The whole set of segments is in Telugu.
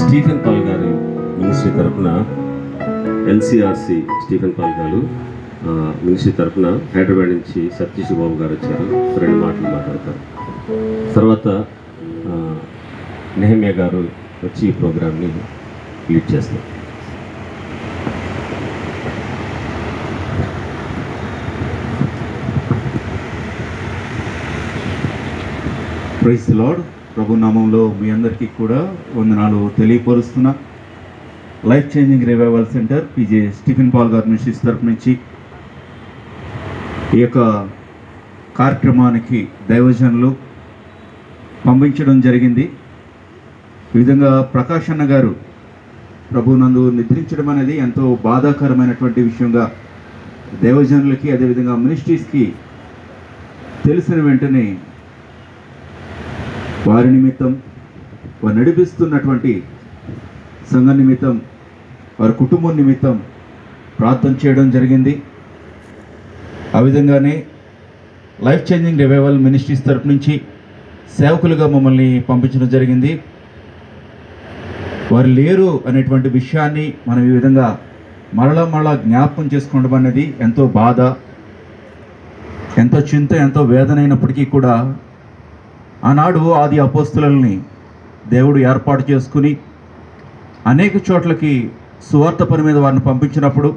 స్టీఫెన్ పాల్ గారి మినిస్ట్రీ తరఫున ఎల్సిఆర్సి స్టీఫెన్ పాల్ గారు మినిస్ట్రీ తరఫున హైదరాబాద్ నుంచి సతీష్ బాబు గారు వచ్చారు. 2 మాటలు మాట్లాడతారు. తర్వాత నెహమ్యా గారు వచ్చి ఈ ప్రోగ్రామ్ని లీడ్ చేస్తారు. Praise the lord. ప్రభు నామంలో మీ అందరికీ కూడా వందనాలు తెలియపరుస్తున్నా. Life changing revival centre PJ Stephen Paul గారి మినిస్ట్రీస్ తరపు నుంచి ఈ యొక్క కార్యక్రమానికి దైవజనులు పంపించడం జరిగింది. ఈ విధంగా ప్రకాష్ అన్న గారు ప్రభునందు నిద్రించడం అనేది ఎంతో బాధాకరమైనటువంటి విషయంగా దైవజనులకి అదేవిధంగా మినిస్ట్రీస్కి తెలిసిన వెంటనే వారి నిమిత్తం, వారు నడిపిస్తున్నటువంటి సంఘ నిమిత్తం, వారి కుటుంబం నిమిత్తం ప్రార్థన చేయడం జరిగింది. ఆ విధంగానే లైఫ్ చేంజింగ్ రివైవల్ మినిస్ట్రీస్ తరపు నుంచి సేవకులుగా మమ్మల్ని పంపించడం జరిగింది. వారు లేరు అనేటువంటి విషయాన్ని మనం ఈ విధంగా మరలా జ్ఞాపకం చేసుకోవడం అనేది ఎంతో బాధ, ఎంతో చింత, ఎంతో వేదన అయినప్పటికీ కూడా ఆనాడు ఆది అపోస్తులని దేవుడు ఏర్పాటు చేసుకుని అనేక చోట్లకి సువార్త పని మీద వారిని పంపించినప్పుడు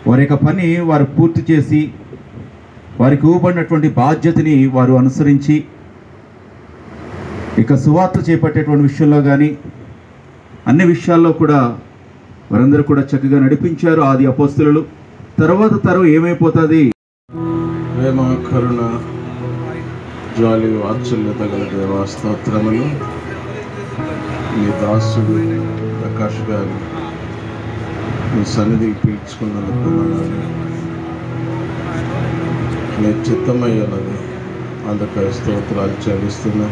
వారి యొక్క పని వారు పూర్తి చేసి వారికి ఇవ్వబడినటువంటి బాధ్యతని వారు అనుసరించి ఇక సువార్త చేపట్టేటువంటి విషయంలో కానీ అన్ని విషయాల్లో కూడా వారందరూ కూడా చక్కగా నడిపించారు ఆది అపోస్తులు. తర్వాత తరం ఏమైపోతుంది? ప్రేమ, కరుణ, జాలి, వాత్సల్యత గల దేవా స్తోత్రములు. మీ దాసుడు ప్రకాష్ గారు మీ సన్నిధికి పిలుచుకున్నందుకు మీ చిత్తమయ్యున్నది, అందుకై స్తోత్రాలు చెల్లిస్తున్నా.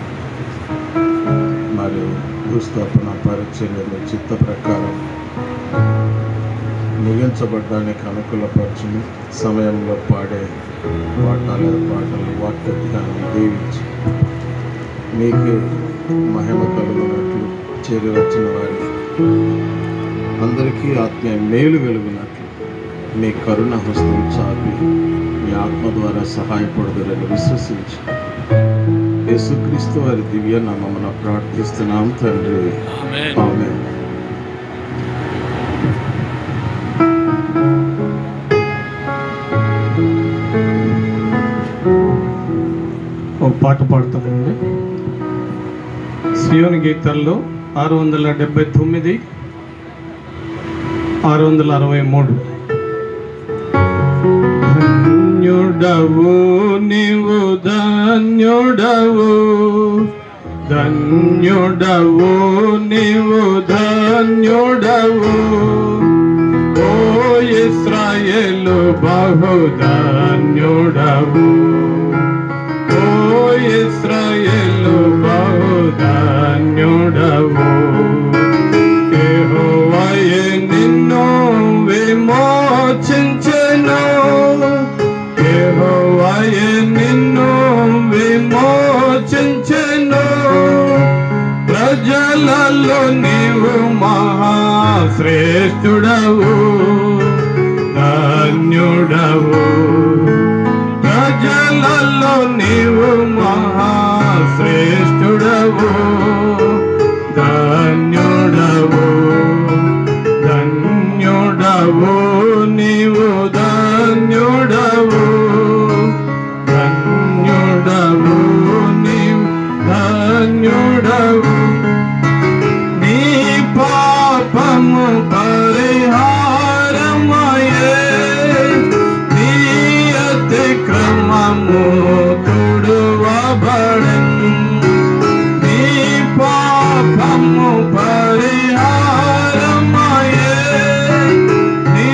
మరియు భూస్థాపన పరిచర్య మీ చిత్త ప్రకారం ముగించబడ్డానికి అనుకూలపరచుని సమయంలో పాడే పాటలు వాక్యాన్ని దీవించి మీకే మహిమ కలుగునట్లు చేరి వచ్చిన వారి అందరికీ ఆత్మీయ మేలు వెలుగునట్లు మీ కరుణ హస్తం చాపి మీ ఆత్మ ద్వారా సహాయపడదురని విశ్వసించి యేసుక్రీస్తు వారి దివ్య నామమున ప్రార్థిస్తున్నాం తండ్రి. ఆమేన్. ఒక పాట పాడుతామండి. సియోను గీతాల్లో 679, 663. ధన్యుడవు నీవు, ధన్యుడవు, ధన్యుడవు నీవు, ధన్యుడవు, ఓ ఇశ్రాయేలు బహు ధన్యుడవు, ఓ ఇశ్రాయేలు బహు ధన్యుడవు. యెహోవాయే నిన్ను విమోచించెను, యెహోవాయే నిన్ను విమోచించెను, ప్రజలలో నీవు మహాశ్రేష్ఠుడవు, ధన్యుడవు, ప్రజలలో నీవు మహాశ్రేష్ఠుడవు, ధన్యుడవు, ధన్యుడవు నీవు, ధన్యుడవు, ధన్యుడవు నీవు, ధన్యుడవు. నీ పాపము పరిహారమయే, నీ అతిక్రమము తుడువబడెను, నీ పాపము పరిహారమయే, నీ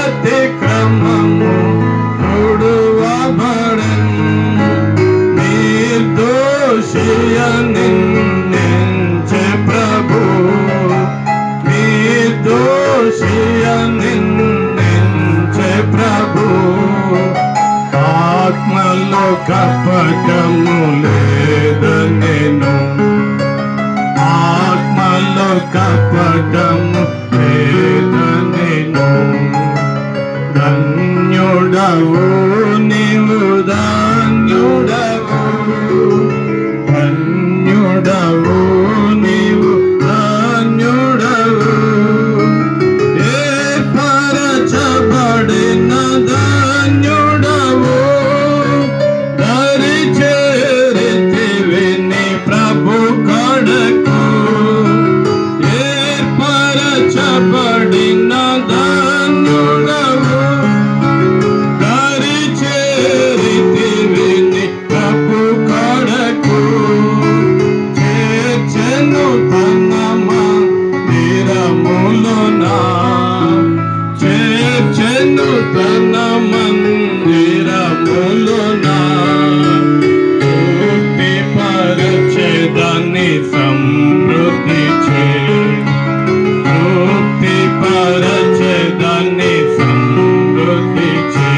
అతిక్రమము తుడువబడెను, నిర్దోషియ నిందించే ప్రభు, నిర్దోషియ నిందించే ప్రభు, ఆత్మలో కపటము లేదనెను, ఆత్మ నాలో కపటము లేదనెను. ధన్యుడవు నీవు ధన్యుడవు, ధన్యుడవు నీవు ధన్యుడవు. ఏర్పరచబడిన ధన్యుడవు, దరి చేరితివి నీ ప్రభు కడకు. ఏర్పరచబడిన ధన్యుడవు, దరి చేరితివి నీ ప్రభు కడకు. చేర్చెను తన మందిరములోనా, చేర్చెను తన మందిరములోనా. తృప్తి పరచెదాన్ని సమృద్ధి చే, తృప్తి పరచెదాన్ని సమృద్ధి చే.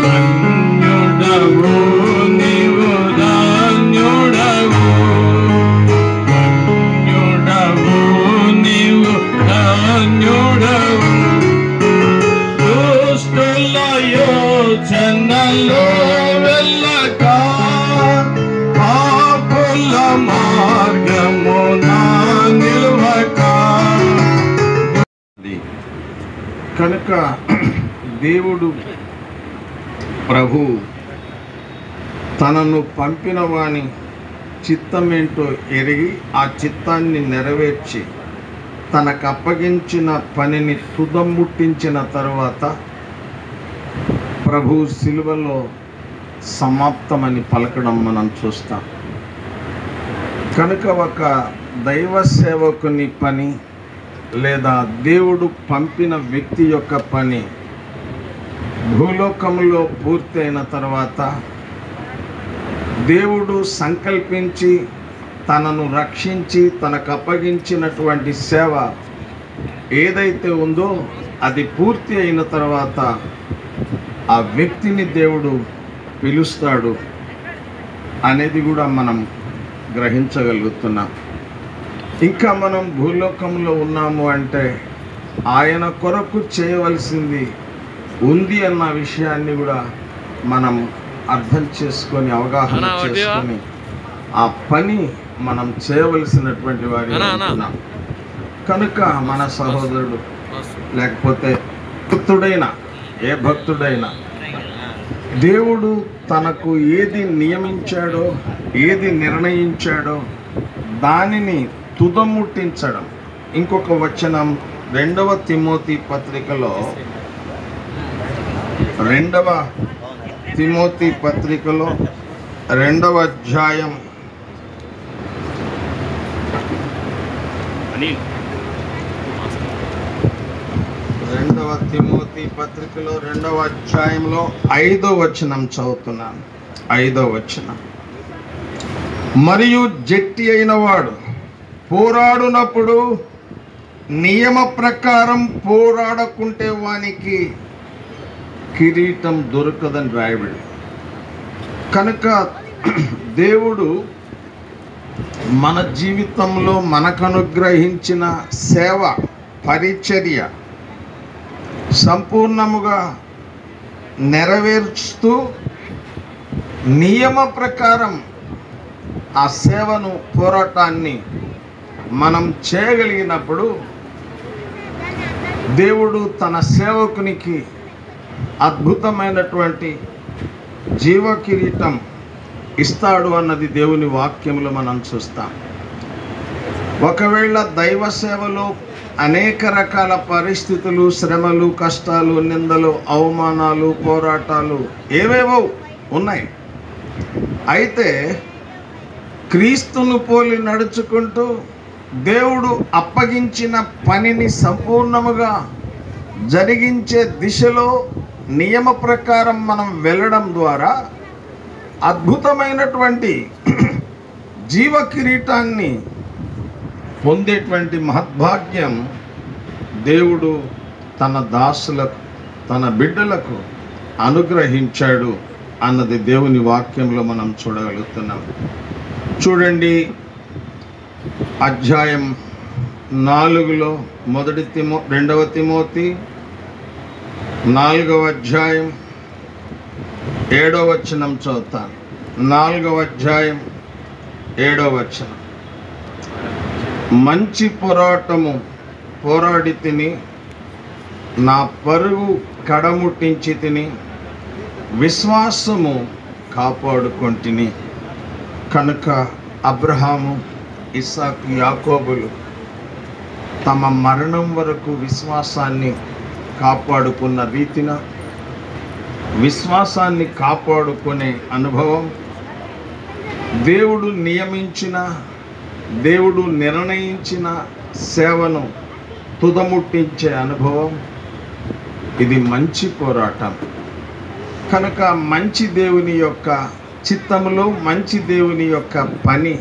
ధన్యుడవు నీవు ధన్యుడవు, ధన్యుడవు నీవు ధన్యుడవు. దుష్టుల యోచనలో వెళ్ళక, పాపుల మార్గమున నిలువక. కనుక దేవుడు ప్రభు తనను పంపిన వాని చిత్తమేంటో ఎరిగి ఆ చిత్తాన్ని నెరవేర్చి తనకు అప్పగించిన పనిని తుదముట్టించిన తరువాత ప్రభు శిలువలో సమాప్తమని పలకడం మనం చూస్తాం. కనుక ఒక దైవ సేవకుని పని లేదా దేవుడు పంపిన వ్యక్తి యొక్క పని భూలోకంలో పూర్తయిన తర్వాత దేవుడు సంకల్పించి తనను రక్షించి తనకు అప్పగించినటువంటి సేవ ఏదైతే ఉందో అది పూర్తి అయిన తర్వాత ఆ వ్యక్తిని దేవుడు పిలుస్తాడు అనేది కూడా మనం గ్రహించగలుగుతున్నాం. ఇంకా మనం భూలోకంలో ఉన్నాము అంటే ఆయన కొరకు చేయవలసింది ఉంది అన్న విషయాన్ని కూడా మనం అర్థం చేసుకొని అవగాహన చేసుకొని ఆ పని మనం చేయవలసినటువంటి వారి ఉంటున్నాం. కనుక మన సహోదరుడు లేకపోతే భక్తుడైనా ఏ భక్తుడైనా దేవుడు తనకు ఏది నియమించాడో ఏది నిర్ణయించాడో దానిని తుదముట్టించడం. ఇంకొక వచనం 2వ తిమోతి పత్రికలో 2వ తిమోతి పత్రికలో 2వ అధ్యాయం 2వ తిమోతి పత్రికలో 2వ అధ్యాయంలో 5వ వచనం చదువుతున్నాను. 5వ వచనం, మరియు జట్టి అయిన వాడు పోరాడునప్పుడు నియమ ప్రకారం పోరాడకుంటే వానికి కిరీటం దొరకదని రాయబడి. కనుక దేవుడు మన జీవితంలో మనకు అనుగ్రహించిన సేవ పరిచర్య సంపూర్ణముగా నెరవేర్చుతూ నియమ ప్రకారం ఆ సేవను పోరాటాన్ని మనం చేయగలిగినప్పుడు దేవుడు తన సేవకునికి అద్భుతమైనటువంటి జీవ కిరీటం ఇస్తాడు అన్నది దేవుని వాక్యంలో మనం చూస్తాం. ఒకవేళ దైవ సేవలో అనేక రకాల పరిస్థితులు, శ్రమలు, కష్టాలు, నిందలు, అవమానాలు, పోరాటాలు ఏవేవో ఉన్నాయి. అయితే క్రీస్తును పోలి నడుచుకుంటూ దేవుడు అప్పగించిన పనిని సంపూర్ణముగా జరిగించే దిశలో నియమ ప్రకారం మనం వెళ్ళడం ద్వారా అద్భుతమైనటువంటి జీవ కిరీటాన్ని పొందేటువంటి మహద్భాగ్యం దేవుడు తన దాసులకు, తన బిడ్డలకు అనుగ్రహించాడు అన్నది దేవుని వాక్యంలో మనం చూడగలుగుతున్నాం. చూడండి, అధ్యాయం 4లో 2వ తిమోతి 4వ అధ్యాయం 7వ వచనం చదువుతాను. 4వ అధ్యాయం 7వ వచనం. మంచి పోరాటము పోరాడి తిని, నా పరుగు కడముట్టించి తిని, విశ్వాసము కాపాడుకొంటిని. కనుక అబ్రహాము, ఇస్సాకు, యాకోబులు తమ మరణం వరకు విశ్వాసాన్ని కాపాడుకున్న రీతిన విశ్వాసాన్ని కాపాడుకునే అనుభవం, దేవుడు నియమించిన, దేవుడు నిర్ణయించిన సేవను తుదముట్టించే అనుభవం, ఇది మంచి పోరాటం. కనుక మంచి దేవుని యొక్క చిత్తములో మంచి దేవుని యొక్క పని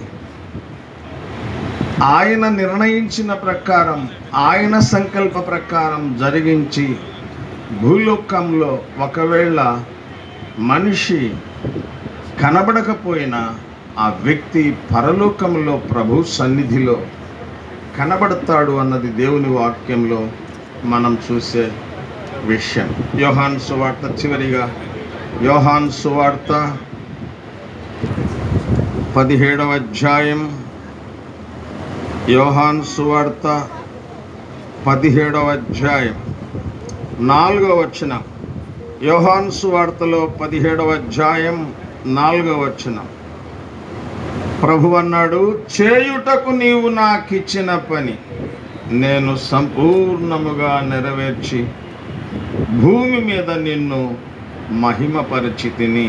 ఆయన నిర్ణయించిన ప్రకారం, ఆయన సంకల్ప ప్రకారం జరిగించి, భూలోకంలో ఒకవేళ మనిషి కనబడకపోయినా ఆ వ్యక్తి పరలోకంలో ప్రభు సన్నిధిలో కనబడతాడు అన్నది దేవుని వాక్యంలో మనం చూసే విషయం. యోహాను సువార్త, చివరిగా యోహాను సువార్త 17వ అధ్యాయం, యోహాను సువార్త 17వ అధ్యాయం 4వ వచనం. యోహాను సువార్తలో 17వ అధ్యాయం 4వ వచనం. ప్రభు అన్నాడు, చేయుటకు నీవు నాకిచ్చిన పని నేను సంపూర్ణముగా నెరవేర్చి భూమి మీద నిన్ను మహిమపరిచితిని.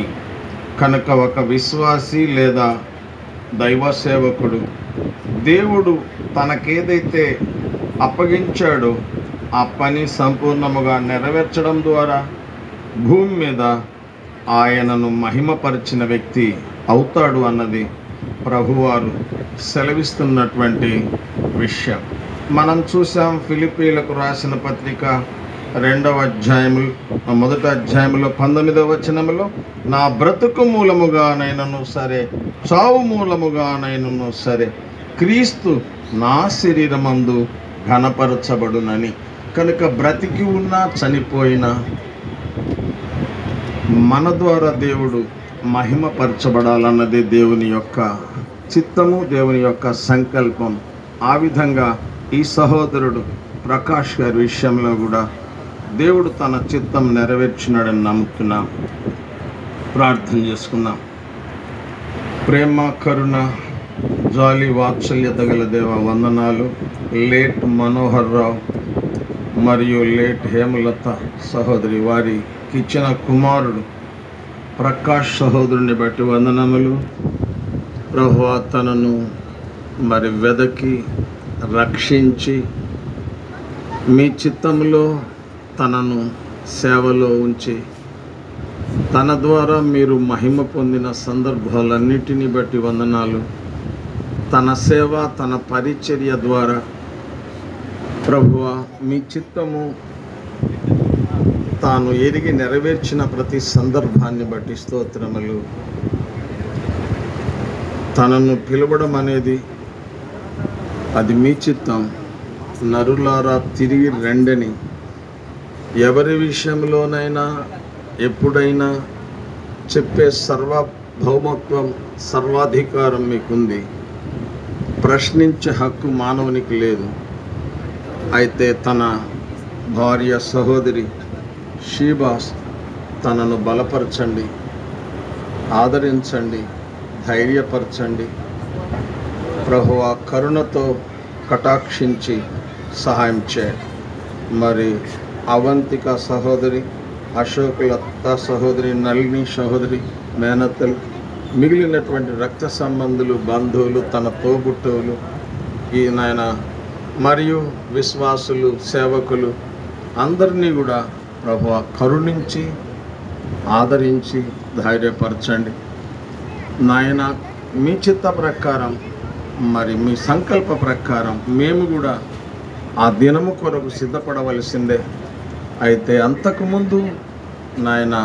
కనుక ఒక విశ్వాసి లేదా దైవ సేవకుడు దేవుడు తనకేదైతే అప్పగించాడో ఆ పని సంపూర్ణముగా నెరవేర్చడం ద్వారా భూమి మీద ఆయనను మహిమపరిచిన వ్యక్తి అవుతాడు అన్నది ప్రభువారు సెలవిస్తున్నటువంటి విషయం. మనం చూసాం ఫిలిప్పీలకు రాసిన పత్రిక 2వ అధ్యాయము 1వ అధ్యాయంలో 19వ వచనంలో, నా బ్రతుకు మూలముగానైనను సరే, చావు మూలముగానైనను సరే, క్రీస్తు నా శరీరమందు ఘనపరచబడునని. కనుక బ్రతికి ఉన్నా చనిపోయినా మన ద్వారా దేవుడు మహిమపరచబడాలన్నది దేవుని యొక్క చిత్తము, దేవుని యొక్క సంకల్పం. ఆ విధంగా ఈ సహోదరుడు ప్రకాష్ గారి విషయంలో కూడా దేవుడు తన చిత్తం నెరవేర్చినాడని నమ్ముతున్నాం. ప్రార్థన చేసుకుందాం. ప్రేమ, కరుణ, జాలి, వాత్సల్యత గల దేవ వందనాలు. లేట్ మనోహర్ రావు మరియు లేట్ హేమలత సహోదరి వారికి ఇచ్చిన కుమారుడు ప్రకాష్ సహోదరుని బట్టి వందనములు. ప్రభువా, తనను మరి వెదకి రక్షించి మీ చిత్తంలో తనను సేవలో ఉంచి తన ద్వారా మీరు మహిమ పొందిన సందర్భాలన్నిటిని బట్టి వందనాలు. తన సేవ, తన పరిచర్య ద్వారా ప్రభువా, మీ చిత్తము తాను ఎరిగి నెరవేర్చిన ప్రతి సందర్భాన్ని బట్టి స్తోత్రములు. తనను పిలవడం అనేది అది మీ చిత్తం. నరులారా తిరిగి రండని ఎవరి విషయంలోనైనా ఎప్పుడైనా చెప్పే సర్వభౌమత్వం, సర్వాధికారం మీకుంది. ప్రశ్నించే హక్కు మానవునికి లేదు. అయితే తన భార్య సహోదరి షీబాస్ తనను బలపరచండి, ఆదరించండి, ధైర్యపరచండి. ప్రభువా, కరుణతో కటాక్షించి సహాయం చేయండి. మరి అవంతిక సహోదరి, అశోకులత సహోదరి, నళిని సహోదరి, మేనత్తలు, మిగిలినటువంటి రక్త సంబంధులు, బంధువులు, తన తోబుట్టువులు, ఈ నాయన మరియు విశ్వాసులు, సేవకులు అందరినీ కూడా ప్రభువా కరుణించి ఆదరించి ధైర్యపరచండి. నాయన, మీ చిత్త ప్రకారం మరి మీ సంకల్ప ప్రకారం మేము కూడా ఆ దినము కొరకు సిద్ధపడవలసిందే. అయితే అంతకుముందు నాయన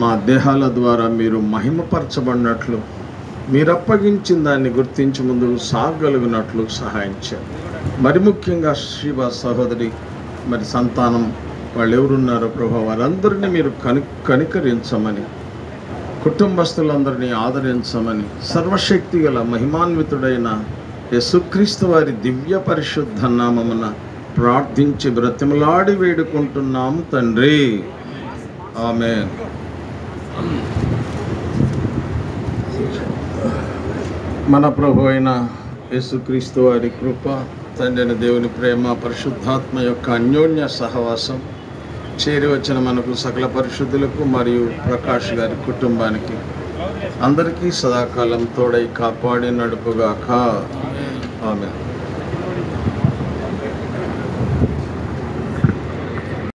మా దేహాల ద్వారా మీరు మహిమపరచబడినట్లు మీరు అప్పగించిన దాన్ని గుర్తించి ముందుకు సాగగలిగినట్లు సహాయం చేయండి. మరి ముఖ్యంగా శివ సహోదరి మరి సంతానం వాళ్ళు ఎవరున్నారో ప్రభు వారందరినీ మీరు కనికరించమని, కుటుంబస్తులందరినీ ఆదరించమని, సర్వశక్తి గల మహిమాన్వితుడైన యేసుక్రీస్తు వారి దివ్య పరిశుద్ధ నామమున ప్రార్థించి బ్రతిమలాడి వేడుకుంటున్నాం తండ్రి. ఆమేన్. మన ప్రభు అయిన యేసుక్రీస్తు వారి కృప, తండ్రి అయిన దేవుని ప్రేమ, పరిశుద్ధాత్మ యొక్క అన్యోన్య సహవాసం చేరి వచ్చిన మనకు సకల పరిశుద్ధులకు మరియు ప్రకాష్ గారి కుటుంబానికి అందరికీ సదాకాలం తోడై కాపాడి నడుపుగాక. ఆమేన్.